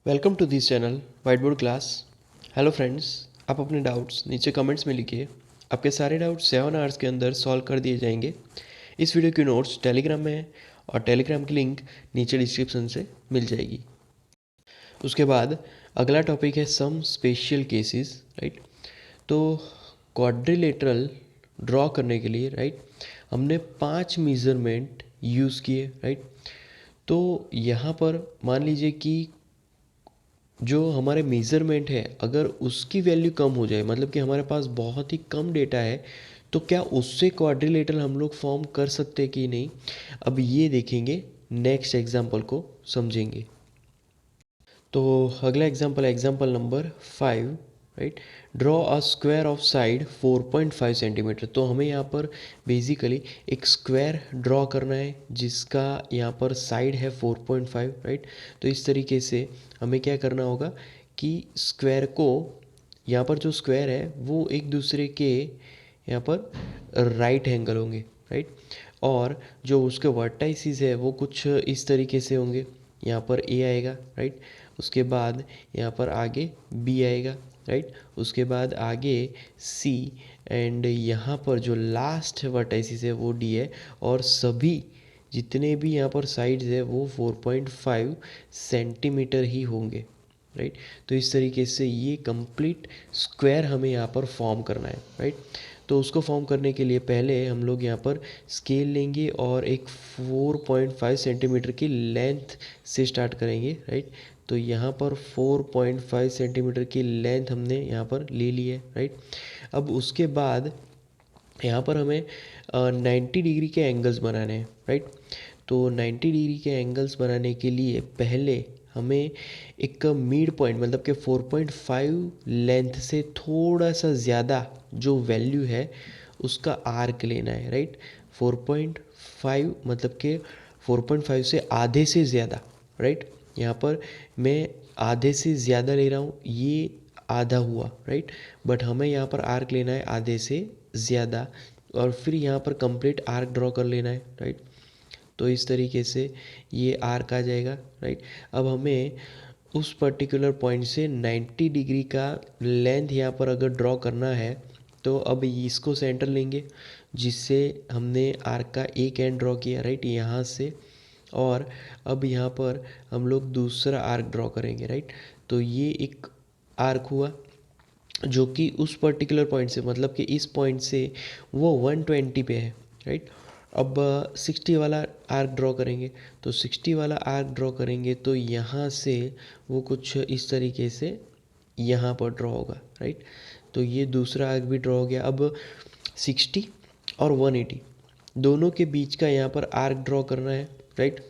Welcome to this channel whiteboard class. Hello friends, आप अपने doubts नीचे comments में लिखिए। आपके सारे डाउट्स 7 आवर्स के अंदर सॉल्व कर दिए जाएंगे। इस वीडियो की नोट्स टेलीग्राम में है और टेलीग्राम की लिंक नीचे डिस्क्रिप्शन से मिल जाएगी। उसके बाद अगला टॉपिक है सम स्पेशल केसेस, राइट। तो क्वाड्रिलेटरल ड्रॉ करने के लिए, राइट, हमने 5 मेज़रमेंट यूज़ किए, राइट। तो यहाँ पर मान लीजिए कि जो हमारे मेज़रमेंट है अगर उसकी वैल्यू कम हो जाए, मतलब कि हमारे पास बहुत ही कम डेटा है, तो क्या उससे क्वाड्रिलेटरल हम लोग फॉर्म कर सकते हैं कि नहीं, अब ये देखेंगे। नेक्स्ट एग्जांपल को समझेंगे। तो अगला एग्जांपल है example number 5, right. Draw a square of side 4.5 centimetre. तो हमें यहाँ पर बेसिकली एक स्क्वायर ड्रॉ करना है जिसका यहाँ पर साइड है 4.5, राइट। तो इस तरीके से हमें क्या करना होगा कि स्क्वायर को, यहाँ पर जो स्क्वायर है वो एक दूसरे के यहाँ पर राइट एंगल होंगे, राइट। और जो उसके वर्टाइसिस है वो कुछ इस तरीके से होंगे। यहाँ पर ए आएगा, राइट। उसके बाद यहाँ पर आगे बी आएगा, राइट। उसके बाद आगे सी, एंड यहाँ पर जो लास्ट वर्टाइसिस है वो डी है। और सभी जितने भी यहाँ पर साइड्स है वो 4.5 सेंटीमीटर ही होंगे, राइट। तो इस तरीके से ये कंप्लीट स्क्वायर हमें यहाँ पर फॉर्म करना है, राइट। तो उसको फॉर्म करने के लिए पहले हम लोग यहाँ पर स्केल लेंगे और एक 4.5 सेंटीमीटर की लेंथ से स्टार्ट करेंगे, राइट। तो यहाँ पर 4.5 सेंटीमीटर की लेंथ हमने यहाँ पर ले ली है, राइट। अब उसके बाद यहाँ पर हमें 90 डिग्री के एंगल्स बनाने हैं, राइट। तो 90 डिग्री के एंगल्स बनाने के लिए पहले हमें एक मिड पॉइंट, मतलब कि 4.5 लेंथ से थोड़ा सा ज़्यादा जो वैल्यू है उसका आर्क लेना है, राइट। 4.5 मतलब कि 4.5 से आधे से ज़्यादा, राइट। यहाँ पर मैं आधे से ज़्यादा ले रहा हूँ, ये आधा हुआ, राइट। बट हमें यहाँ पर आर्क लेना है आधे से ज़्यादा, और फिर यहाँ पर कंप्लीट आर्क ड्रॉ कर लेना है, राइट। तो इस तरीके से ये आर्क आ जाएगा, राइट। अब हमें उस पर्टिकुलर पॉइंट से 90 डिग्री का लेंथ यहाँ पर अगर ड्रॉ करना है तो अब इसको सेंटर लेंगे जिससे हमने आर्क का एक एंड ड्रॉ किया, राइट, यहाँ से। और अब यहाँ पर हम लोग दूसरा आर्क ड्रॉ करेंगे, राइट। तो ये एक आर्क हुआ जो कि उस पर्टिकुलर पॉइंट से, मतलब कि इस पॉइंट से वो 120 पे है, राइट। अब 60 वाला आर्क ड्रॉ करेंगे। तो 60 वाला आर्क ड्रॉ करेंगे तो यहाँ से वो कुछ इस तरीके से यहाँ पर ड्रॉ होगा, राइट। तो ये दूसरा आर्क भी ड्रॉ हो गया। अब 60 और 180 दोनों के बीच का यहाँ पर आर्क ड्रॉ करना है, राइट।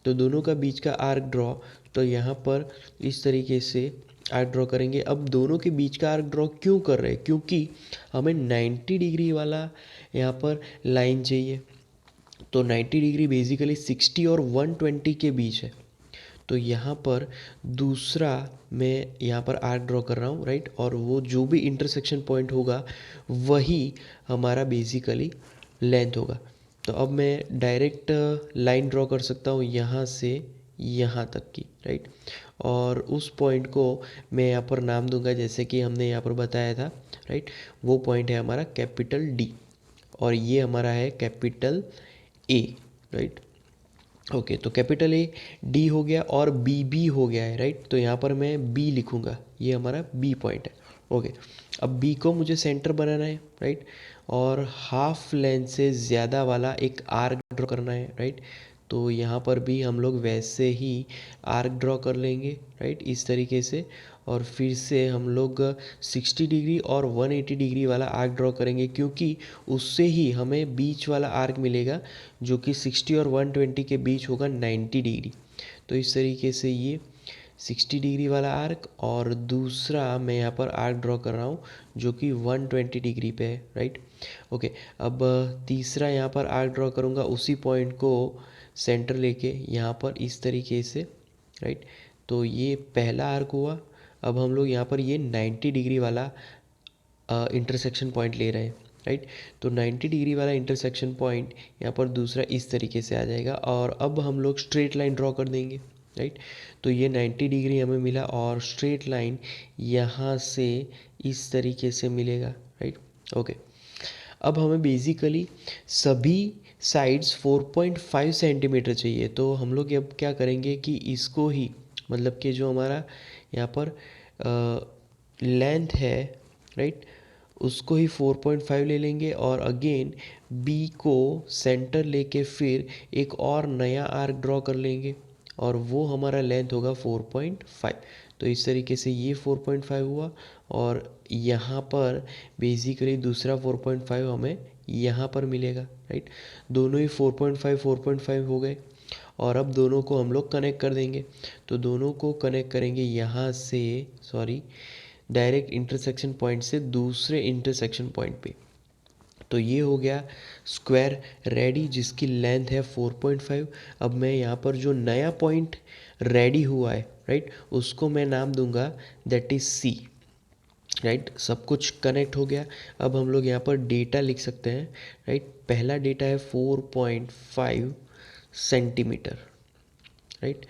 तो दोनों का बीच का आर्क ड्रॉ, तो यहाँ पर इस तरीके से आर्क ड्रॉ करेंगे। अब दोनों के बीच का आर्क ड्रॉ क्यों कर रहे हैं, क्योंकि हमें 90 डिग्री वाला यहाँ पर लाइन चाहिए। तो 90 डिग्री बेसिकली 60 और 120 के बीच है। तो यहाँ पर दूसरा मैं यहाँ पर आर्क ड्रॉ कर रहा हूँ, राइट। और वो जो भी इंटरसेक्शन पॉइंट होगा वही हमारा बेसिकली लेंथ होगा। तो अब मैं डायरेक्ट लाइन ड्रॉ कर सकता हूँ यहाँ से यहाँ तक की, राइट। और उस पॉइंट को मैं यहाँ पर नाम दूंगा जैसे कि हमने यहाँ पर बताया था, राइट। वो पॉइंट है हमारा कैपिटल डी और ये हमारा है कैपिटल ए, राइट। ओके, तो कैपिटल ए डी हो गया और बी बी हो गया है, राइट। तो यहाँ पर मैं बी लिखूँगा, ये हमारा बी पॉइंट है। ओके, अब बी को मुझे सेंटर बनाना है, राइट। और हाफ लेंथ से ज़्यादा वाला एक आर्क ड्रॉ करना है, राइट। तो यहाँ पर भी हम लोग वैसे ही आर्क ड्रॉ कर लेंगे, राइट, इस तरीके से। और फिर से हम लोग 60 डिग्री और 180 डिग्री वाला आर्क ड्रॉ करेंगे क्योंकि उससे ही हमें बीच वाला आर्क मिलेगा जो कि 60 और 120 के बीच होगा 90 डिग्री। तो इस तरीके से ये 60 डिग्री वाला आर्क और दूसरा मैं यहाँ पर आर्क ड्रॉ कर रहा हूँ जो कि 120 डिग्री पे है, राइट। ओके, अब तीसरा यहाँ पर आर्क ड्रॉ करूँगा उसी पॉइंट को सेंटर लेके यहाँ पर इस तरीके से, राइट। तो ये पहला आर्क हुआ। अब हम लोग यहाँ पर ये 90 डिग्री वाला इंटरसेक्शन पॉइंट ले रहे हैं, राइट। तो 90 डिग्री वाला इंटरसेक्शन पॉइंट यहाँ पर दूसरा इस तरीके से आ जाएगा और अब हम लोग स्ट्रेट लाइन ड्रॉ कर देंगे, राइट। तो ये 90 डिग्री हमें मिला और स्ट्रेट लाइन यहाँ से इस तरीके से मिलेगा, राइट। ओके, अब हमें बेसिकली सभी साइड्स 4.5 सेंटीमीटर चाहिए। तो हम लोग अब क्या करेंगे कि इसको ही, मतलब कि जो हमारा यहाँ पर लेंथ है, राइट, उसको ही 4.5 ले लेंगे और अगेन बी को सेंटर लेके फिर एक और नया आर्क ड्रॉ कर लेंगे और वो हमारा लेंथ होगा 4.5। तो इस तरीके से ये 4.5 हुआ और यहाँ पर बेसिकली दूसरा 4.5 हमें यहाँ पर मिलेगा, राइट। दोनों ही 4.5 हो गए और अब दोनों को हम लोग कनेक्ट कर देंगे। तो दोनों को कनेक्ट करेंगे यहाँ से, सॉरी, डायरेक्ट इंटरसेक्शन पॉइंट से दूसरे इंटरसेक्शन पॉइंट पे। तो ये हो गया स्क्वायर रेडी जिसकी लेंथ है 4.5। अब मैं यहाँ पर जो नया पॉइंट रेडी हुआ है, राइट, उसको मैं नाम दूंगा दैट इज सी, राइट। सब कुछ कनेक्ट हो गया। अब हम लोग यहाँ पर डेटा लिख सकते हैं, राइट। पहला डेटा है 4.5 सेंटीमीटर, राइट।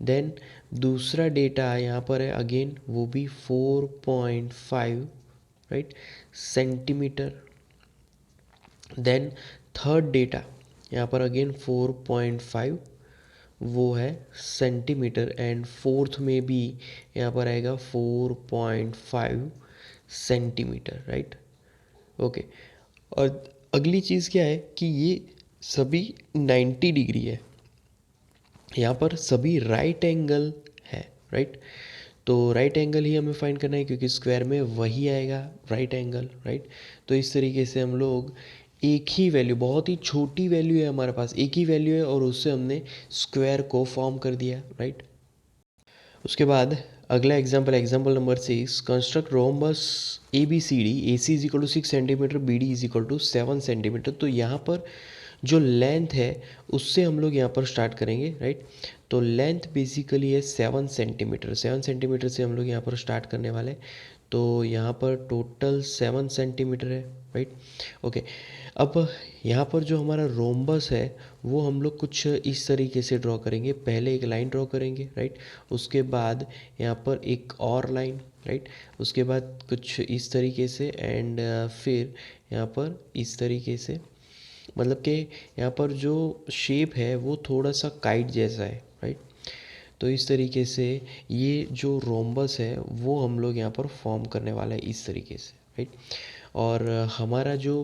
देन दूसरा डेटा यहाँ पर है अगेन वो भी 4.5, right, centimetre. Then third data यहाँ पर अगेन 4.5 वो है सेंटीमीटर एंड फोर्थ में भी यहाँ पर आएगा 4.5 सेंटीमीटर, राइट। ओके, और अगली चीज़ क्या है कि ये सभी 90 डिग्री है, यहाँ पर सभी राइट एंगल है, राइट। तो राइट एंगल ही हमें फाइंड करना है क्योंकि स्क्वायर में वही आएगा राइट एंगल, राइट। तो इस तरीके से हम लोग एक ही वैल्यू, बहुत ही छोटी वैल्यू है हमारे पास, एक ही वैल्यू है और उससे हमने स्क्वायर को फॉर्म कर दिया, राइट। उसके बाद अगला example, example number 6, construct rhombus A B C D, A C is equal to 6 centimetre, B D is equal to 7 centimetre. तो यहाँ पर जो लेंथ है उससे हम लोग यहाँ पर स्टार्ट करेंगे, राइट। तो लेंथ बेसिकली है 7 सेंटीमीटर, 7 सेंटीमीटर से हम लोग यहाँ पर स्टार्ट करने वाले हैं। तो यहाँ पर टोटल 7 सेंटीमीटर है, राइट। ओके, अब यहाँ पर जो हमारा रोम्बस है वो हम लोग कुछ इस तरीके से ड्रॉ करेंगे। पहले एक लाइन ड्रॉ करेंगे, राइट। उसके बाद यहाँ पर एक और लाइन, राइट। उसके बाद कुछ इस तरीके से एंड फिर यहाँ पर इस तरीके से, मतलब कि यहाँ पर जो शेप है वो थोड़ा सा काइट जैसा है, राइट। तो इस तरीके से ये जो रोम्बस है वो हम लोग यहाँ पर फॉर्म करने वाला है इस तरीके से, राइट। और हमारा जो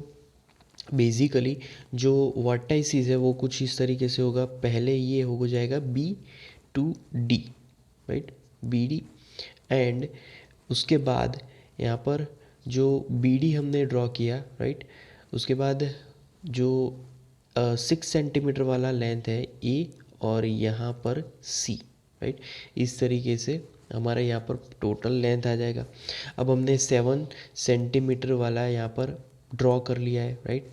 बेसिकली जो वर्टाइसिस है वो कुछ इस तरीके से होगा। पहले ये हो जाएगा B to D, right, B D. And उसके बाद यहाँ पर जो बी डी हमने ड्रॉ किया, राइट, उसके बाद जो 6 सेंटीमीटर वाला लेंथ है ए और यहाँ पर सी, राइट। इस तरीके से हमारा यहाँ पर टोटल लेंथ आ जाएगा। अब हमने 7 सेंटीमीटर वाला यहाँ पर ड्रॉ कर लिया है, राइट।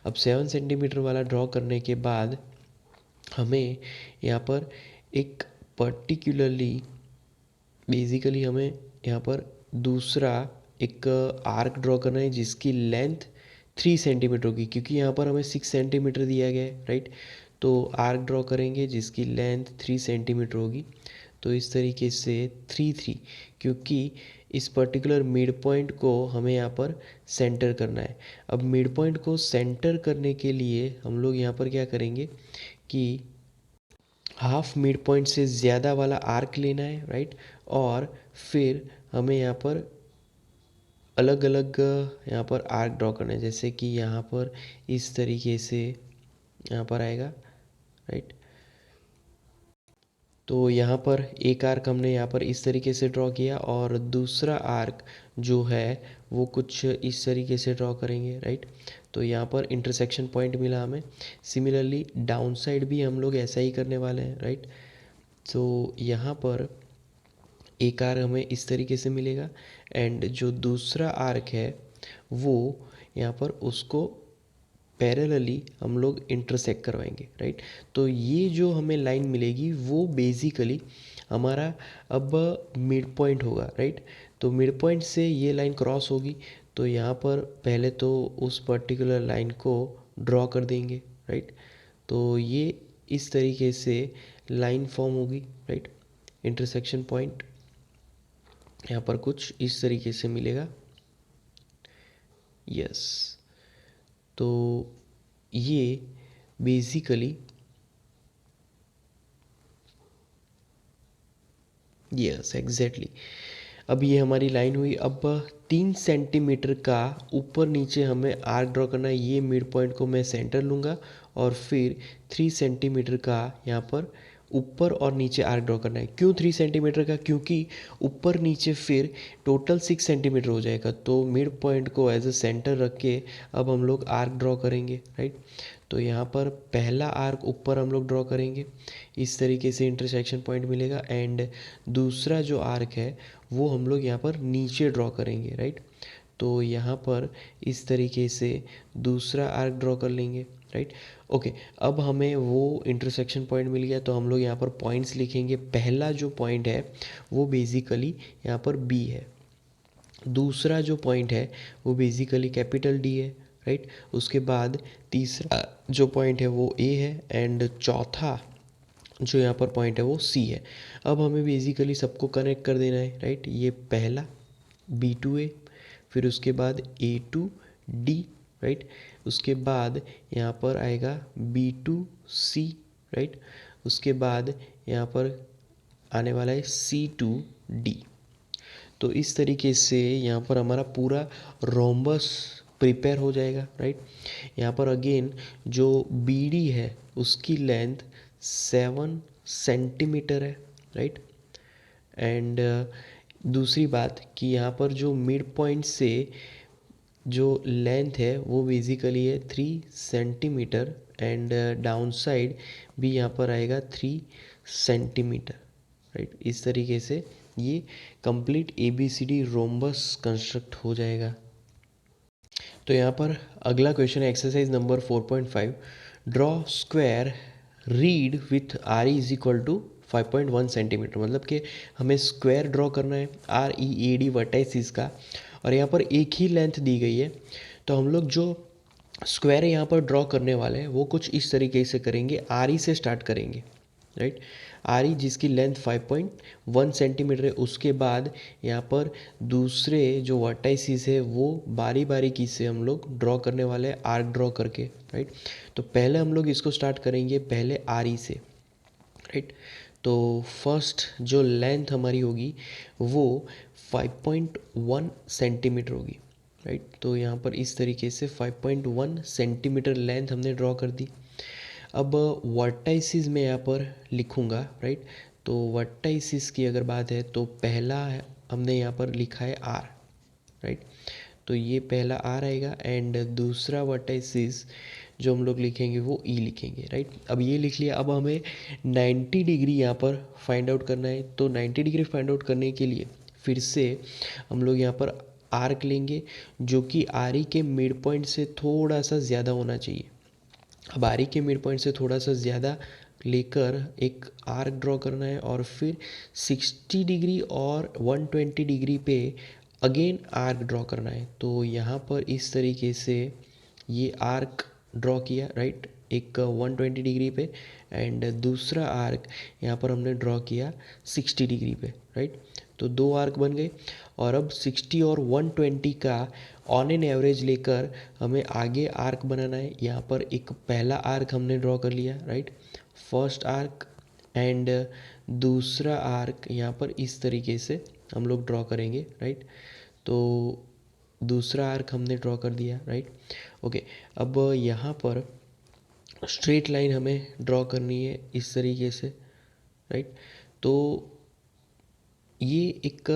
अब 7 सेंटीमीटर वाला ड्रॉ करने के बाद हमें यहाँ पर एक पर्टिकुलरली, बेसिकली हमें यहाँ पर दूसरा एक आर्क ड्रॉ करना है जिसकी लेंथ 3 सेंटीमीटर होगी क्योंकि यहाँ पर हमें 6 सेंटीमीटर दिया गया है, राइट। तो आर्क ड्रॉ करेंगे जिसकी लेंथ 3 सेंटीमीटर होगी। तो इस तरीके से 3 क्योंकि इस पर्टिकुलर मिड पॉइंट को हमें यहाँ पर सेंटर करना है। अब मिड पॉइंट को सेंटर करने के लिए हम लोग यहाँ पर क्या करेंगे कि हाफ मिड पॉइंट से ज़्यादा वाला आर्क लेना है, राइट। और फिर हमें यहाँ पर अलग अलग यहाँ पर आर्क ड्रॉ करना है, जैसे कि यहाँ पर इस तरीके से यहाँ पर आएगा, राइट। तो यहाँ पर एक आर्क हमने यहाँ पर इस तरीके से ड्रॉ किया और दूसरा आर्क जो है वो कुछ इस तरीके से ड्रॉ करेंगे, राइट। तो यहाँ पर इंटरसेक्शन पॉइंट मिला हमें। सिमिलरली डाउन साइड भी हम लोग ऐसा ही करने वाले हैं, राइट। तो यहाँ पर एक आर्क हमें इस तरीके से मिलेगा एंड जो दूसरा आर्क है वो यहाँ पर उसको पैरेलली हम लोग इंटरसेक्ट करवाएंगे, राइट। तो ये जो हमें लाइन मिलेगी वो बेसिकली हमारा अब मिड पॉइंट होगा, राइट। तो मिड पॉइंट से ये लाइन क्रॉस होगी तो यहाँ पर पहले तो उस पर्टिकुलर लाइन को ड्रॉ कर देंगे, राइट। तो ये इस तरीके से लाइन फॉर्म होगी, राइट। इंटरसेक्शन पॉइंट यहाँ पर कुछ इस तरीके से मिलेगा, यस। तो ये बेसिकली यस एग्जैक्टली। अब ये हमारी लाइन हुई। अब 3 सेंटीमीटर का ऊपर नीचे हमें आर्क ड्रॉ करना है। ये मिड पॉइंट को मैं सेंटर लूँगा और फिर 3 सेंटीमीटर का यहाँ पर ऊपर और नीचे आर्क ड्रॉ करना है। क्यों 3 सेंटीमीटर का? क्योंकि ऊपर नीचे फिर टोटल 6 सेंटीमीटर हो जाएगा। तो मिड पॉइंट को एज अ सेंटर रख के अब हम लोग आर्क ड्रॉ करेंगे, राइट। तो यहाँ पर पहला आर्क ऊपर हम लोग ड्रॉ करेंगे, इस तरीके से इंटरसेक्शन पॉइंट मिलेगा। एंड दूसरा जो आर्क है वो हम लोग यहाँ पर नीचे ड्रॉ करेंगे, राइट। तो यहाँ पर इस तरीके से दूसरा आर्क ड्रॉ कर लेंगे, राइट। ओके, अब हमें वो इंटरसेक्शन पॉइंट मिल गया। तो हम लोग यहाँ पर पॉइंट्स लिखेंगे। पहला जो पॉइंट है वो बेसिकली यहाँ पर बी है। दूसरा जो पॉइंट है वो बेसिकली कैपिटल डी है, राइट। उसके बाद तीसरा जो पॉइंट है वो ए है एंड चौथा जो यहाँ पर पॉइंट है वो सी है। अब हमें बेसिकली सबको कनेक्ट कर देना है, राइट। ये पहला B2A, फिर उसके बाद A2D, राइट। उसके बाद यहाँ पर आएगा B2C, राइट। उसके बाद यहाँ पर आने वाला है C2D। तो इस तरीके से यहाँ पर हमारा पूरा रोम्बस प्रिपेयर हो जाएगा, राइट। यहाँ पर अगेन जो BD है उसकी लेंथ 7 सेंटीमीटर है, राइट। एंड दूसरी बात कि यहाँ पर जो मिड पॉइंट से जो लेंथ है वो बेसिकली है 3 सेंटीमीटर एंड डाउन साइड भी यहाँ पर आएगा 3 सेंटीमीटर, राइट। इस तरीके से ये कंप्लीट ABCD रोम्बस कंस्ट्रक्ट हो जाएगा। तो यहाँ पर अगला क्वेश्चन है exercise number 4.5। Draw square read with RE is equal to 5.1 centimetre. मतलब कि हमें स्क्वायर ड्रॉ करना है READ वर्टाइसिस का, और यहाँ पर एक ही लेंथ दी गई है। तो हम लोग जो स्क्वायर यहाँ पर ड्रॉ करने वाले हैं वो कुछ इस तरीके से करेंगे। RE से स्टार्ट करेंगे, राइट। RE जिसकी लेंथ 5.1 सेंटीमीटर है। उसके बाद यहाँ पर दूसरे जो वर्टाइसिस है वो बारी बारी की से हम लोग ड्रॉ करने वाले हैं, आर्क ड्रॉ करके, राइट। तो पहले हम लोग इसको स्टार्ट करेंगे पहले RE से, राइट। तो फर्स्ट जो लेंथ हमारी होगी वो 5.1 सेंटीमीटर होगी, राइट। तो यहाँ पर इस तरीके से 5.1 सेंटीमीटर लेंथ हमने ड्रॉ कर दी। अब वर्टाइसिस में यहाँ पर लिखूँगा, राइट। तो वर्टाइसिस की अगर बात है तो पहला हमने यहाँ पर लिखा है R, राइट। तो ये पहला R आएगा एंड दूसरा वर्टाइसिस जो हम लोग लिखेंगे वो E लिखेंगे, राइट। अब ये लिख लिया। अब हमें 90 डिग्री यहाँ पर फाइंड आउट करना है। तो 90 डिग्री फाइंड आउट करने के लिए फिर से हम लोग यहाँ पर आर्क लेंगे जो कि RE के मिड पॉइंट से थोड़ा सा ज़्यादा होना चाहिए। अब RE के मिड पॉइंट से थोड़ा सा ज़्यादा लेकर एक आर्क ड्रॉ करना है और फिर 60 डिग्री और 120 डिग्री पे अगेन आर्क ड्रॉ करना है। तो यहाँ पर इस तरीके से ये आर्क ड्रॉ किया, राइट, एक 120 डिग्री पे एंड दूसरा आर्क यहाँ पर हमने ड्रॉ किया 60 डिग्री पे, राइट। तो दो आर्क बन गए। और अब 60 और 120 का ऑन एन एवरेज लेकर हमें आगे आर्क बनाना है। यहाँ पर एक पहला आर्क हमने ड्रॉ कर लिया, राइट, फर्स्ट आर्क एंड दूसरा आर्क यहाँ पर इस तरीके से हम लोग ड्रॉ करेंगे, राइट। तो दूसरा आर्क हमने ड्रॉ कर दिया, राइट। ओके, अब यहाँ पर स्ट्रेट लाइन हमें ड्रॉ करनी है इस तरीके से, राइट। तो ये एक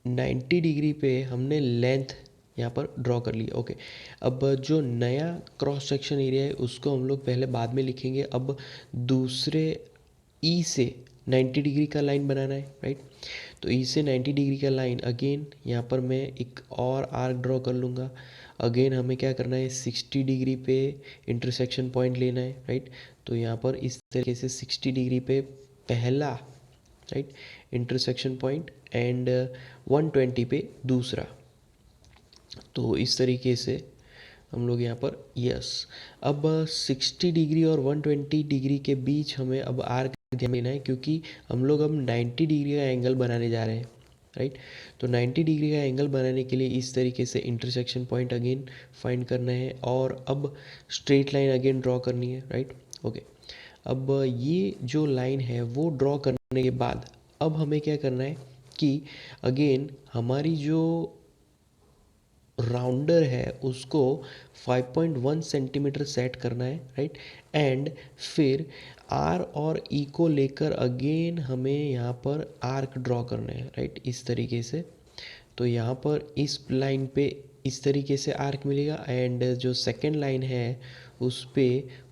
90 डिग्री पे हमने लेंथ यहाँ पर ड्रॉ कर लिया। ओके, अब जो नया क्रॉस सेक्शन एरिया है उसको हम लोग पहले बाद में लिखेंगे। अब दूसरे ई से 90 डिग्री का लाइन बनाना है, राइट। तो ई से 90 डिग्री का लाइन अगेन यहाँ पर मैं एक और आर्क ड्रॉ कर लूँगा। अगेन हमें क्या करना है 60 डिग्री पे इंटरसेक्शन पॉइंट लेना है, राइट। तो यहाँ पर इस तरीके से 60 डिग्री पे पहला, राइट, इंटरसेक्शन पॉइंट एंड 120 पे दूसरा। तो इस तरीके से हम लोग यहाँ पर यस। अब 60 डिग्री और 120 डिग्री के बीच हमें अब आर्क ध्यान देना है क्योंकि हम लोग अब 90 डिग्री का एंगल बनाने जा रहे हैं, राइट। तो 90 डिग्री का एंगल बनाने के लिए इस तरीके से इंटरसेक्शन पॉइंट अगेन फाइंड करना है और अब स्ट्रेट लाइन अगेन ड्रॉ करनी है, राइट। ओके, अब ये जो लाइन है वो ड्रॉ करने के बाद अब हमें क्या करना है कि अगेन हमारी जो राउंडर है उसको 5.1 सेंटीमीटर सेट करना है, राइट। एंड फिर आर और ई को लेकर अगेन हमें यहाँ पर आर्क ड्रॉ करना है, राइट, इस तरीके से। तो यहाँ पर इस लाइन पे इस तरीके से आर्क मिलेगा एंड जो सेकंड लाइन है उस पे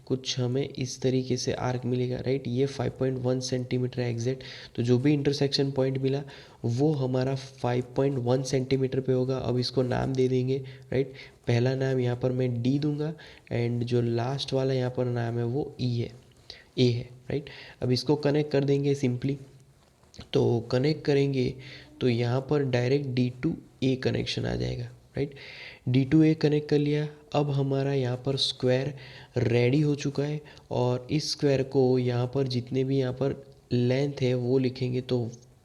कुछ हमें इस तरीके से आर्क मिलेगा, राइट। ये 5.1 सेंटीमीटर है एग्जैक्ट। तो जो भी इंटरसेक्शन पॉइंट मिला वो हमारा 5.1 सेंटीमीटर पे होगा। अब इसको नाम दे देंगे, राइट। पहला नाम यहाँ पर मैं डी दूंगा एंड जो लास्ट वाला यहाँ पर नाम है वो ई है, ए है, राइट। अब इसको कनेक्ट कर देंगे सिंपली। तो कनेक्ट करेंगे तो यहाँ पर direct D to A connection आ जाएगा, right. D to A connect कर लिया। अब हमारा यहाँ पर स्क्वायर रेडी हो चुका है और इस स्क्वायर को यहाँ पर जितने भी यहाँ पर लेंथ है वो लिखेंगे। तो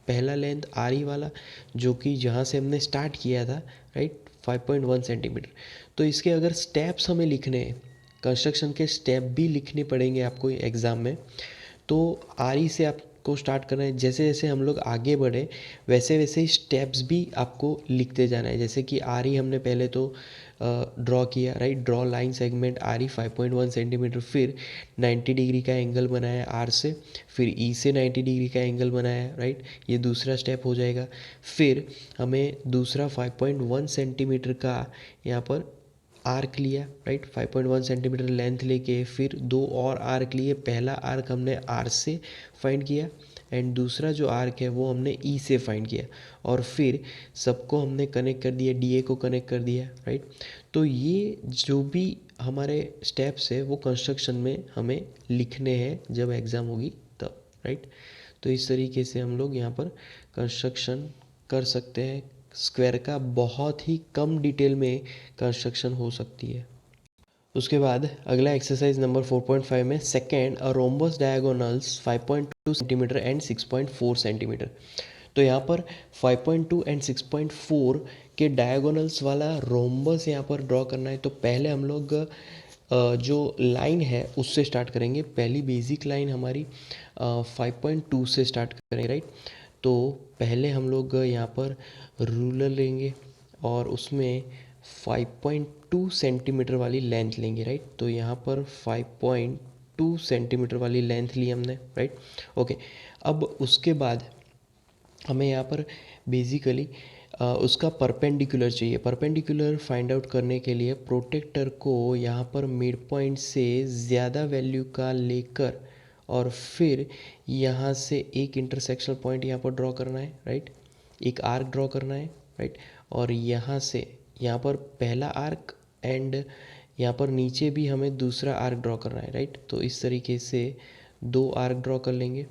पहला लेंथ आर ई वाला जो कि जहाँ से हमने स्टार्ट किया था, राइट, 5.1 सेंटीमीटर। तो इसके अगर स्टेप्स हमें लिखने हैं, कंस्ट्रक्शन के स्टेप भी लिखने पड़ेंगे आपको एग्ज़ाम में। तो आर ई से आपको स्टार्ट करना है। जैसे जैसे हम लोग आगे बढ़े वैसे वैसे ही स्टेप्स भी आपको लिखते जाना है। जैसे कि आर ई हमने पहले तो ड्रॉ किया, right. Draw line segment R E 5.1 centimetre, फिर 90 डिग्री का एंगल बनाया आर से, फिर ई से 90 डिग्री का एंगल बनाया, राइट। ये दूसरा स्टेप हो जाएगा। फिर हमें दूसरा 5.1 सेंटीमीटर का यहाँ पर आर्क लिया, राइट, 5.1 सेंटीमीटर लेंथ लेके फिर दो और आर्क लिए। पहला आर्क हमने आर से फाइंड किया एंड दूसरा जो आर्क है वो हमने ई से फाइंड किया और फिर सबको हमने कनेक्ट कर दिया, डी ए को कनेक्ट कर दिया, राइट। तो ये जो भी हमारे स्टेप्स है वो कंस्ट्रक्शन में हमें लिखने हैं जब एग्ज़ाम होगी तब, राइट। तो इस तरीके से हम लोग यहाँ पर कंस्ट्रक्शन कर सकते हैं। स्क्वायर का बहुत ही कम डिटेल में कंस्ट्रक्शन हो सकती है। उसके बाद अगला एक्सरसाइज नंबर 4.5 में second a rhombus diagonals 5.2 centimetre and 6.4 centimetre. तो यहाँ पर 5.2 एंड 6.4 के डायगोनल्स वाला रोम्बस यहाँ पर ड्रॉ करना है। तो पहले हम लोग जो लाइन है उससे स्टार्ट करेंगे। पहली बेसिक लाइन हमारी 5.2 से स्टार्ट करेंगे, राइट। तो पहले हम लोग यहाँ पर रूलर लेंगे और उसमें 5.2 सेंटीमीटर वाली लेंथ लेंगे, राइट। तो यहाँ पर 5.2 सेंटीमीटर वाली लेंथ ली हमने, राइट। ओके, अब उसके बाद हमें यहाँ पर बेसिकली उसका परपेंडिकुलर चाहिए। परपेंडिकुलर फाइंड आउट करने के लिए प्रोटेक्टर को यहाँ पर मिड पॉइंट से ज़्यादा वैल्यू का लेकर और फिर यहाँ से एक इंटरसेक्शनल पॉइंट यहाँ पर ड्रॉ करना है, राइट। एक आर्क ड्रॉ करना है, राइट। और यहाँ से यहाँ पर पहला आर्क एंड यहाँ पर नीचे भी हमें दूसरा आर्क ड्रॉ करना है, राइट। तो इस तरीके से दो आर्क ड्रॉ कर लेंगे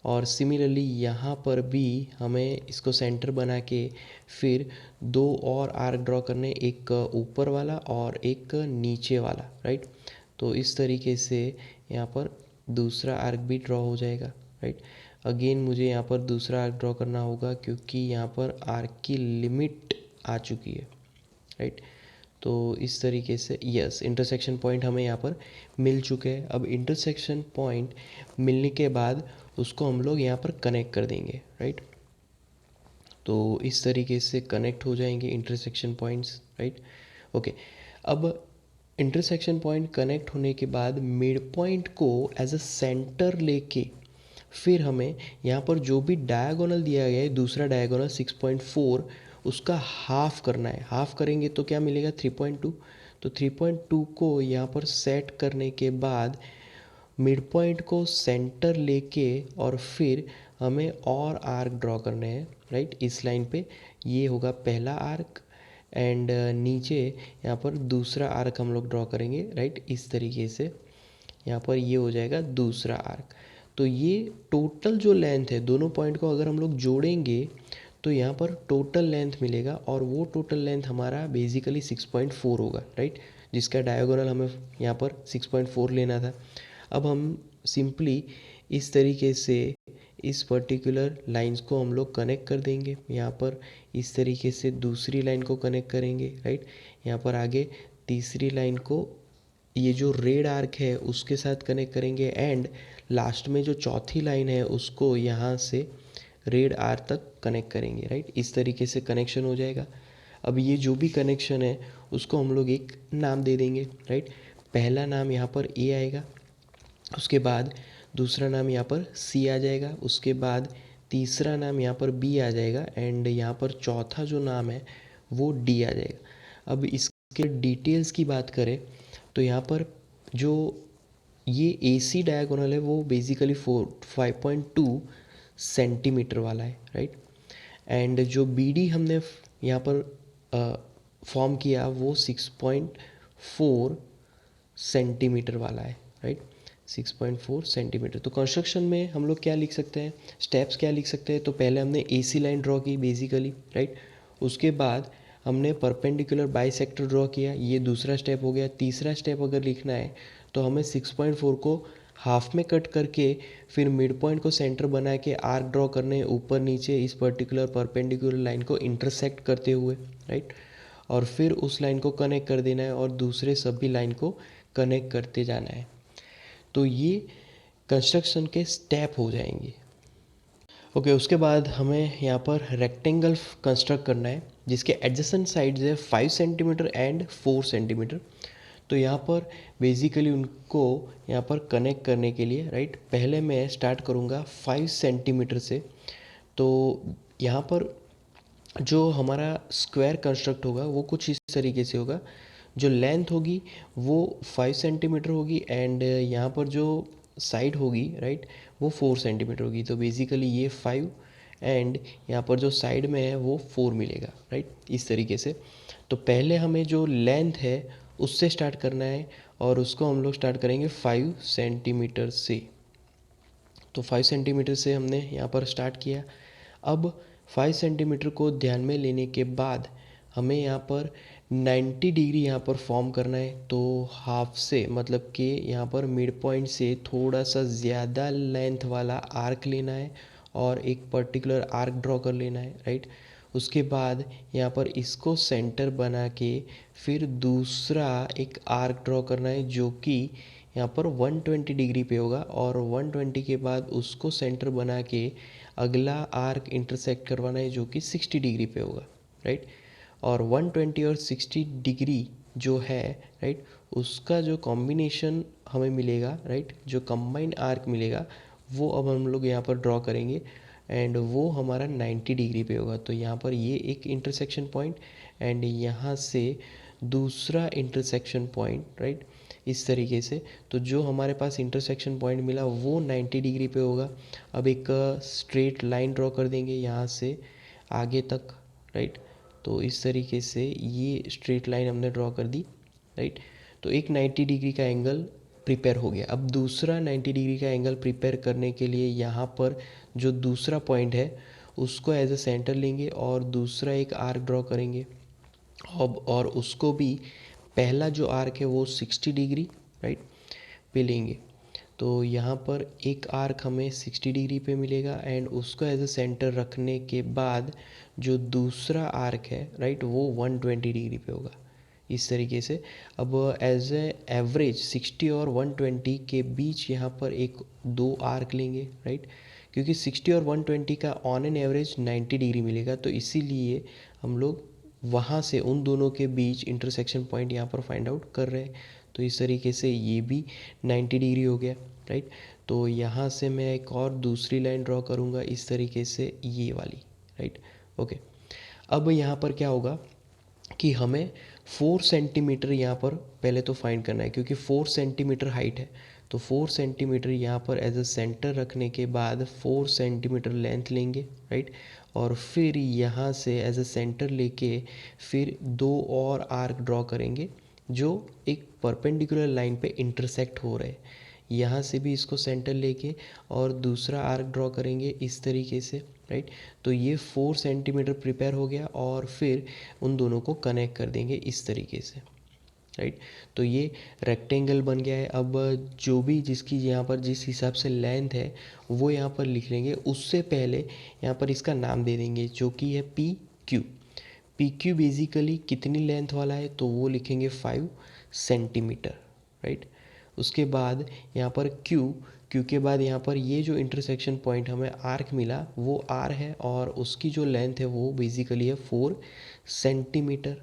और सिमिलरली यहाँ पर भी हमें इसको सेंटर बना के फिर दो और आर्क ड्रॉ करने, एक ऊपर वाला और एक नीचे वाला, राइट। तो इस तरीके से यहाँ पर दूसरा आर्क भी ड्रॉ हो जाएगा, राइट। अगेन मुझे यहाँ पर दूसरा आर्क ड्रॉ करना होगा क्योंकि यहाँ पर आर्क की लिमिट आ चुकी है, राइट। तो इस तरीके से यस, इंटरसेक्शन पॉइंट हमें यहाँ पर मिल चुके हैं। अब इंटरसेक्शन पॉइंट मिलने के बाद उसको हम लोग यहाँ पर कनेक्ट कर देंगे, राइट। तो इस तरीके से कनेक्ट हो जाएंगे इंटरसेक्शन पॉइंट्स, राइट। ओके, अब इंटरसेक्शन पॉइंट कनेक्ट होने के बाद मिड पॉइंट को एज अ सेंटर लेके फिर हमें यहाँ पर जो भी डायगोनल दिया गया है दूसरा डायगोनल 6.4 उसका हाफ करना है। हाफ करेंगे तो क्या मिलेगा 3.2। तो 3.2 को यहाँ पर सेट करने के बाद मिड पॉइंट को सेंटर लेके और फिर हमें और आर्क ड्रॉ करने हैं, राइट। इस लाइन पे ये होगा पहला आर्क एंड नीचे यहाँ पर दूसरा आर्क हम लोग ड्रॉ करेंगे, राइट। इस तरीके से यहाँ पर ये हो जाएगा दूसरा आर्क। तो ये टोटल जो लेंथ है दोनों पॉइंट को अगर हम लोग जोड़ेंगे तो यहाँ पर टोटल लेंथ मिलेगा और वो टोटल लेंथ हमारा बेसिकली 6.4 होगा, राइट। जिसका डायगोनल हमें यहाँ पर 6.4 लेना था। अब हम सिंपली इस तरीके से इस पर्टिकुलर लाइंस को हम लोग कनेक्ट कर देंगे। यहाँ पर इस तरीके से दूसरी लाइन को कनेक्ट करेंगे, राइट। यहाँ पर आगे तीसरी लाइन को ये जो रेड आर्क है उसके साथ कनेक्ट करेंगे एंड लास्ट में जो चौथी लाइन है उसको यहाँ से रेड आर तक कनेक्ट करेंगे, राइट। इस तरीके से कनेक्शन हो जाएगा। अब ये जो भी कनेक्शन है उसको हम लोग एक नाम दे देंगे, राइट। पहला नाम यहाँ पर ए आएगा, उसके बाद दूसरा नाम यहाँ पर सी आ जाएगा, उसके बाद तीसरा नाम यहाँ पर बी आ जाएगा एंड यहाँ पर चौथा जो नाम है वो डी आ जाएगा। अब इसके डिटेल्स की बात करें तो यहाँ पर जो ये AC डायगोनल है वो बेसिकली 5.2 सेंटीमीटर वाला है, राइट। एंड जो BD हमने यहाँ पर फॉर्म किया वो 6.4 सेंटीमीटर वाला है, राइट। 6.4 सेंटीमीटर। तो कंस्ट्रक्शन में हम लोग क्या लिख सकते हैं, स्टेप्स क्या लिख सकते हैं। तो पहले हमने AC लाइन ड्रॉ की बेसिकली, राइट। उसके बाद हमने परपेंडिकुलर बाइसेक्टर ड्रॉ किया, ये दूसरा स्टेप हो गया। तीसरा स्टेप अगर लिखना है तो हमें 6.4 को हाफ में कट करके फिर मिड पॉइंट को सेंटर बना के आर्क ड्रॉ करने ऊपर नीचे इस पर्टिकुलर परपेंडिकुलर लाइन को इंटरसेक्ट करते हुए, राइट। और फिर उस लाइन को कनेक्ट कर देना है और दूसरे सभी लाइन को कनेक्ट करते जाना है। तो ये कंस्ट्रक्शन के स्टेप हो जाएंगे। ओके, उसके बाद हमें यहाँ पर रेक्टेंगल कंस्ट्रक्ट करना है जिसके एडजेसेंट साइड्स है 5 सेंटीमीटर एंड 4 सेंटीमीटर। तो यहाँ पर बेसिकली उनको यहाँ पर कनेक्ट करने के लिए, राइट, पहले मैं स्टार्ट करूँगा 5 सेंटीमीटर से। तो यहाँ पर जो हमारा स्क्वायर कंस्ट्रक्ट होगा वो कुछ इस तरीके से होगा। जो लेंथ होगी वो 5 सेंटीमीटर होगी एंड यहाँ पर जो साइड होगी, राइट, वो 4 सेंटीमीटर होगी। तो बेसिकली ये 5 एंड यहाँ पर जो साइड में है वो 4 मिलेगा, राइट, इस तरीके से। तो पहले हमें जो लेंथ है उससे स्टार्ट करना है और उसको हम लोग स्टार्ट करेंगे 5 सेंटीमीटर से। तो 5 सेंटीमीटर से हमने यहाँ पर स्टार्ट किया। अब 5 सेंटीमीटर को ध्यान में लेने के बाद हमें यहाँ पर 90 डिग्री यहाँ पर फॉर्म करना है। तो हाफ से मतलब कि यहाँ पर मिड पॉइंट से थोड़ा सा ज़्यादा लेंथ वाला आर्क लेना है और एक पर्टिकुलर आर्क ड्रॉ कर लेना है, राइट। उसके बाद यहाँ पर इसको सेंटर बना के फिर दूसरा एक आर्क ड्रॉ करना है जो कि यहाँ पर 120 डिग्री पे होगा और 120 के बाद उसको सेंटर बना के अगला आर्क इंटरसेक्ट करवाना है जो कि 60 डिग्री पे होगा, राइट। और 120 और 60 डिग्री जो है, राइट, उसका जो कॉम्बिनेशन हमें मिलेगा, राइट, जो कंबाइंड आर्क मिलेगा वो अब हम लोग यहाँ पर ड्रॉ करेंगे एंड वो हमारा 90 डिग्री पे होगा। तो यहाँ पर ये एक इंटरसेक्शन पॉइंट एंड यहाँ से दूसरा इंटरसेक्शन पॉइंट, राइट, इस तरीके से। तो जो हमारे पास इंटरसेक्शन पॉइंट मिला वो 90 डिग्री पे होगा। अब एक स्ट्रेट लाइन ड्रॉ कर देंगे यहाँ से आगे तक, राइट। तो इस तरीके से ये स्ट्रेट लाइन हमने ड्रॉ कर दी, राइट। तो एक 90 डिग्री का एंगल प्रिपेयर हो गया। अब दूसरा 90 डिग्री का एंगल प्रिपेयर करने के लिए यहाँ पर जो दूसरा पॉइंट है उसको एज अ सेंटर लेंगे और दूसरा एक आर्क ड्रॉ करेंगे। अब और उसको भी पहला जो आर्क है वो 60 डिग्री, राइट, पे लेंगे। तो यहाँ पर एक आर्क हमें 60 डिग्री पे मिलेगा एंड उसको एज अ सेंटर रखने के बाद जो दूसरा आर्क है, राइट, वो 120 डिग्री पे होगा, इस तरीके से। अब एज ए एवरेज 60 और 120 के बीच यहाँ पर एक दो आर्क लेंगे, राइट, क्योंकि 60 और 120 का ऑन एन एवरेज 90 डिग्री मिलेगा। तो इसीलिए हम लोग वहाँ से उन दोनों के बीच इंटरसेक्शन पॉइंट यहाँ पर फाइंड आउट कर रहे हैं। तो इस तरीके से ये भी 90 डिग्री हो गया, राइट। तो यहाँ से मैं एक और दूसरी लाइन ड्रॉ करूँगा इस तरीके से, ये वाली, राइट, ओके। अब यहाँ पर क्या होगा कि हमें 4 सेंटीमीटर यहाँ पर पहले तो फाइंड करना है क्योंकि 4 सेंटीमीटर हाइट है। तो 4 सेंटीमीटर यहाँ पर एज अ सेंटर रखने के बाद 4 सेंटीमीटर लेंथ लेंगे, राइट। और फिर यहाँ से एज अ सेंटर लेके फिर दो और आर्क ड्रॉ करेंगे जो एक परपेंडिकुलर लाइन पे इंटरसेक्ट हो रहे हैं। यहाँ से भी इसको सेंटर लेके और दूसरा आर्क ड्रॉ करेंगे इस तरीके से, राइट। तो ये 4 सेंटीमीटर प्रिपेयर हो गया और फिर उन दोनों को कनेक्ट कर देंगे इस तरीके से, राइट। तो ये रेक्टेंगल बन गया है। अब जो भी जिसकी यहाँ पर जिस हिसाब से लेंथ है वो यहाँ पर लिख लेंगे। उससे पहले यहाँ पर इसका नाम दे देंगे जो कि है P Q. P Q basically कितनी लेंथ वाला है तो वो लिखेंगे 5 सेंटीमीटर, राइट। उसके बाद यहाँ पर क्यू, क्यू के बाद यहाँ पर ये जो इंटरसेक्शन पॉइंट हमें आर्क मिला वो आर है और उसकी जो लेंथ है वो बेसिकली है 4 सेंटीमीटर,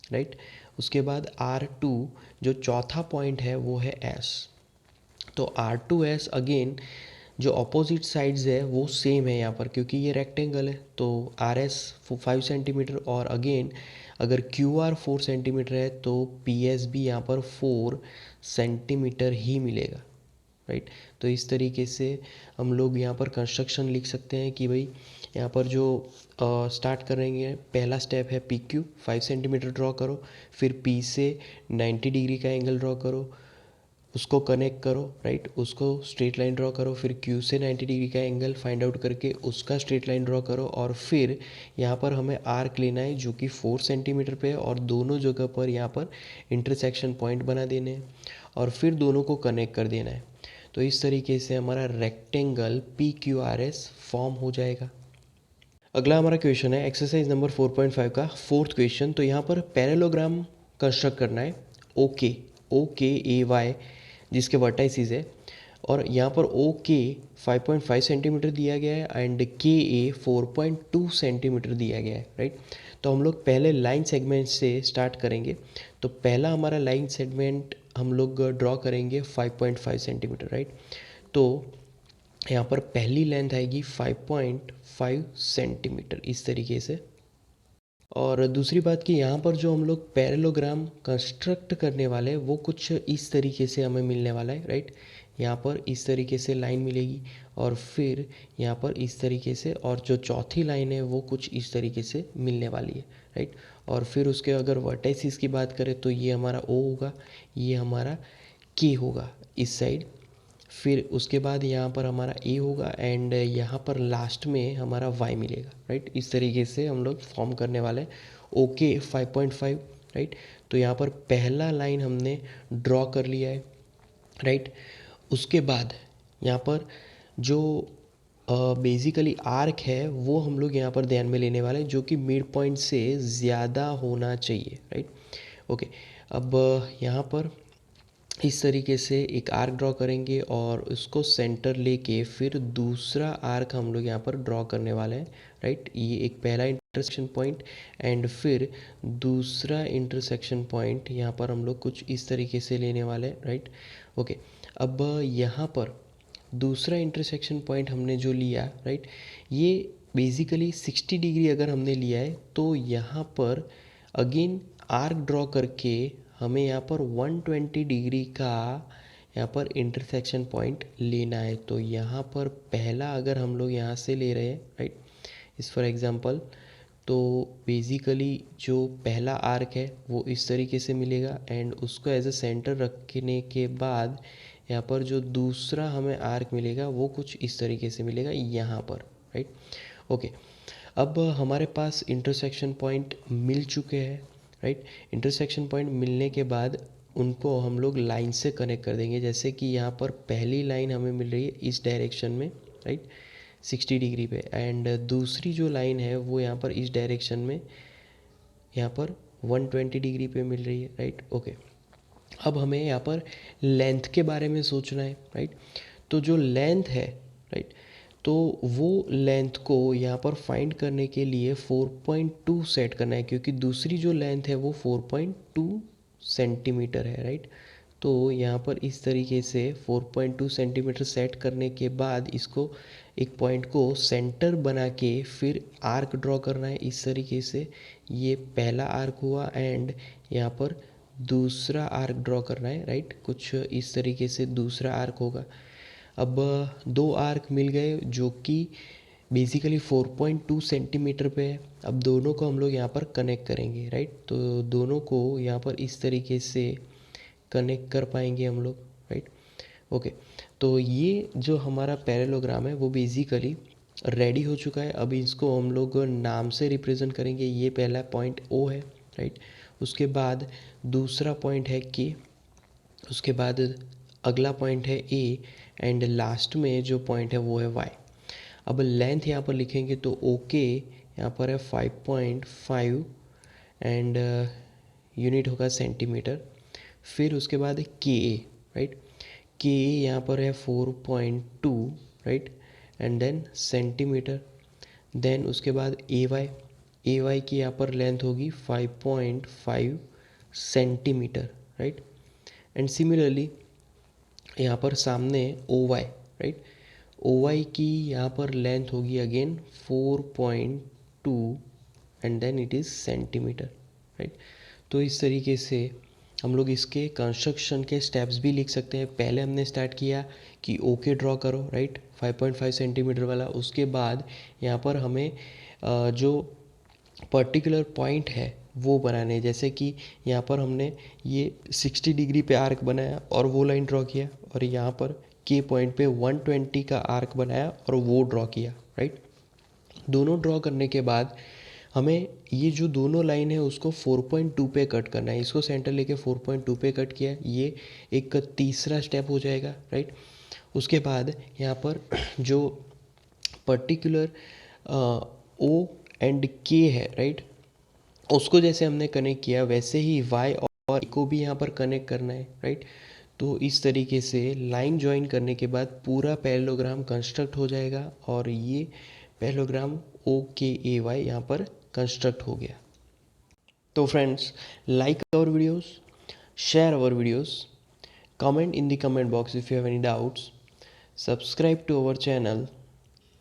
राइट। उसके बाद R2 जो चौथा पॉइंट है वो है S। तो R2S अगेन जो अपोजिट साइड्स है वो सेम है यहाँ पर क्योंकि ये रेक्टेंगल है। तो RS 5 सेंटीमीटर और अगेन अगर QR 4 सेंटीमीटर है तो PS भी यहाँ पर 4 सेंटीमीटर ही मिलेगा, राइट। तो इस तरीके से हम लोग यहाँ पर कंस्ट्रक्शन लिख सकते हैं कि भाई यहाँ पर जो स्टार्ट करेंगे पहला स्टेप है पी क्यू 5 सेंटीमीटर ड्रॉ करो, फिर पी से 90 डिग्री का एंगल ड्रॉ करो, उसको कनेक्ट करो, राइट। उसको स्ट्रेट लाइन ड्रॉ करो, फिर क्यू से 90 डिग्री का एंगल फाइंड आउट करके उसका स्ट्रेट लाइन ड्रॉ करो और फिर यहाँ पर हमें आर्क लेना है जो कि 4 सेंटीमीटर पे है और दोनों जगह पर यहाँ पर इंटरसेक्शन पॉइंट बना देने हैं और फिर दोनों को कनेक्ट कर देना है। तो इस तरीके से हमारा rectangle P Q R S form हो जाएगा। अगला हमारा क्वेश्चन है एक्सरसाइज नंबर 4.5 का फोर्थ क्वेश्चन। तो यहाँ पर पैरेललोग्राम कंस्ट्रक्ट करना है ओ के ए वाई जिसके वर्टाइसिस है और यहाँ पर ओ के 5.5 सेंटीमीटर दिया गया है एंड के ए 4.2 सेंटीमीटर दिया गया है, राइट। तो हम लोग पहले लाइन सेगमेंट से स्टार्ट करेंगे। तो पहला हमारा लाइन सेगमेंट हम लोग ड्रॉ करेंगे 5.5 सेंटीमीटर, राइट। तो यहाँ पर पहली लेंथ आएगी 5.5 सेंटीमीटर इस तरीके से। और दूसरी बात कि यहाँ पर जो हम लोग पैरेललोग्राम कंस्ट्रक्ट करने वाले हैं वो कुछ इस तरीके से हमें मिलने वाला है, राइट। यहाँ पर इस तरीके से लाइन मिलेगी और फिर यहाँ पर इस तरीके से और जो चौथी लाइन है वो कुछ इस तरीके से मिलने वाली है, राइट। और फिर उसके अगर वर्टाइसिस की बात करें तो ये हमारा ओ होगा, ये हमारा के होगा इस साइड, फिर उसके बाद यहाँ पर हमारा ए होगा एंड यहाँ पर लास्ट में हमारा वाई मिलेगा, राइट। इस तरीके से हम लोग फॉर्म करने वाले हैं ओके 5.5, राइट। तो यहाँ पर पहला लाइन हमने ड्रॉ कर लिया है, राइट। उसके बाद यहाँ पर जो बेसिकली आर्क है वो हम लोग यहाँ पर ध्यान में लेने वाले हैं जो कि मिड पॉइंट से ज़्यादा होना चाहिए, राइट। ओके, अब यहाँ पर इस तरीके से एक आर्क ड्रॉ करेंगे और उसको सेंटर लेके फिर दूसरा आर्क हम लोग यहाँ पर ड्रॉ करने वाले हैं, राइट। ये एक पहला इंटरसेक्शन पॉइंट एंड फिर दूसरा इंटरसेक्शन पॉइंट यहाँ पर हम लोग कुछ इस तरीके से लेने वाले हैं, राइट। ओके, अब यहाँ पर दूसरा इंटरसेक्शन पॉइंट हमने जो लिया, राइट, ये बेसिकली 60 डिग्री अगर हमने लिया है तो यहाँ पर अगेन आर्क ड्रॉ करके हमें यहाँ पर 120 डिग्री का यहाँ पर इंटरसेक्शन पॉइंट लेना है। तो यहाँ पर पहला अगर हम लोग यहाँ से ले रहे हैं, राइट, इस फॉर एग्जांपल, तो बेसिकली जो पहला आर्क है वो इस तरीके से मिलेगा एंड उसको एज अ सेंटर रखने के बाद यहाँ पर जो दूसरा हमें आर्क मिलेगा वो कुछ इस तरीके से मिलेगा यहाँ पर, राइट। ओके, अब हमारे पास इंटरसेक्शन पॉइंट मिल चुके हैं, राइट। इंटरसेक्शन पॉइंट मिलने के बाद उनको हम लोग लाइन से कनेक्ट कर देंगे। जैसे कि यहाँ पर पहली लाइन हमें मिल रही है इस डायरेक्शन में, राइट, 60 डिग्री पे एंड दूसरी जो लाइन है वो यहाँ पर इस डायरेक्शन में यहाँ पर 120 डिग्री पे मिल रही है, राइट। ओके, अब हमें यहाँ पर लेंथ के बारे में सोचना है, राइट। तो जो लेंथ है, राइट, तो वो लेंथ को यहाँ पर फाइंड करने के लिए 4.2 सेट करना है क्योंकि दूसरी जो लेंथ है वो 4.2 सेंटीमीटर है, राइट। तो यहाँ पर इस तरीके से 4.2 सेंटीमीटर सेट करने के बाद इसको एक पॉइंट को सेंटर बना के फिर आर्क ड्रॉ करना है इस तरीके से। ये पहला आर्क हुआ एंड यहाँ पर दूसरा आर्क ड्रॉ करना है, राइट, कुछ इस तरीके से दूसरा आर्क होगा। अब दो आर्क मिल गए जो कि बेसिकली 4.2 सेंटीमीटर पे है। अब दोनों को हम लोग यहाँ पर कनेक्ट करेंगे, राइट। तो दोनों को यहाँ पर इस तरीके से कनेक्ट कर पाएंगे हम लोग, राइट। ओके, तो ये जो हमारा पैरेललोग्राम है वो बेसिकली रेडी हो चुका है। अब इसको हम लोग नाम से रिप्रेजेंट करेंगे। ये पहला पॉइंट ओ है, राइट। उसके बाद दूसरा पॉइंट है के, उसके बाद अगला पॉइंट है ए, एंड लास्ट में जो पॉइंट है वो है वाई। अब लेंथ यहाँ पर लिखेंगे तो ओके यहाँ पर है 5.5 एंड यूनिट होगा सेंटीमीटर। फिर उसके बाद के ए, राइट, के ए यहाँ पर है 4.2, right, and then centimetre. Then उसके बाद ए वाई की यहाँ पर लेंथ होगी 5.5 सेंटीमीटर, राइट। एंड सिमिलरली यहाँ पर सामने O Y, right, O Y की यहाँ पर लेंथ होगी again 4.2 and then it is centimetre, right. तो इस तरीके से हम लोग इसके कंस्ट्रक्शन के स्टेप्स भी लिख सकते हैं। पहले हमने स्टार्ट किया कि ओके ड्रॉ करो, राइट, 5.5 सेंटीमीटर वाला। उसके बाद यहाँ पर हमें जो पर्टिकुलर पॉइंट है वो बनाने, जैसे कि यहाँ पर हमने ये 60 डिग्री पे आर्क बनाया और वो लाइन ड्रॉ किया, और यहाँ पर के पॉइंट पे 120 का आर्क बनाया और वो ड्रॉ किया, राइट। दोनों ड्रॉ करने के बाद हमें ये जो दोनों लाइन है उसको 4.2 पे कट करना है। इसको सेंटर लेके 4.2 पे कट किया, ये एक तीसरा स्टेप हो जाएगा, राइट। उसके बाद यहाँ पर जो पर्टिकुलर ओ एंड के है, राइट, उसको जैसे हमने कनेक्ट किया वैसे ही वाई और को भी यहाँ पर कनेक्ट करना है, राइट। तो इस तरीके से लाइन ज्वाइन करने के बाद पूरा पैरेललोग्राम कंस्ट्रक्ट हो जाएगा और ये पैरेललोग्राम ओ के ए वाई यहाँ पर कंस्ट्रक्ट हो गया। तो friends, like our videos, share our videos, comment in the comment box if you have any doubts, subscribe to our channel,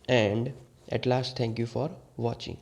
and at last thank you for watching.